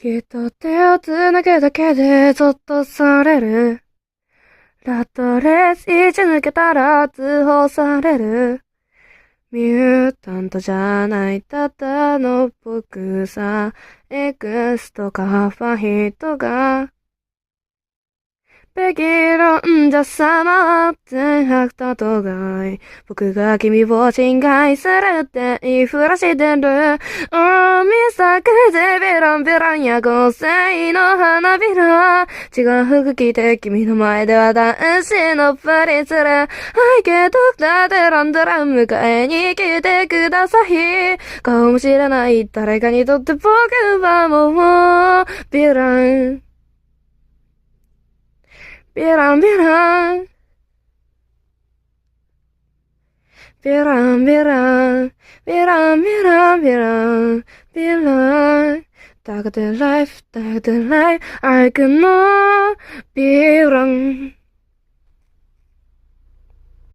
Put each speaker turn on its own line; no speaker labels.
きっと手をつなぐだけでゾッとされる。ラットレース一抜けたら通報される。ミュータントじゃないただの僕さ。エクスとかファヒトがべき論者様全白ととがい。僕が君を侵害するって言いふらしてる。大見作でベランベランや合成の花びら。違う服着て君の前では男子のふりする。はいけどだってランドラ迎えに来てください。顔も知らない誰かにとって僕はもうヴィラン。ビランビラン、ビランビラン、ビランビランビラン、ビラン。タグでライフ、タグでライフ、I can know ビラン。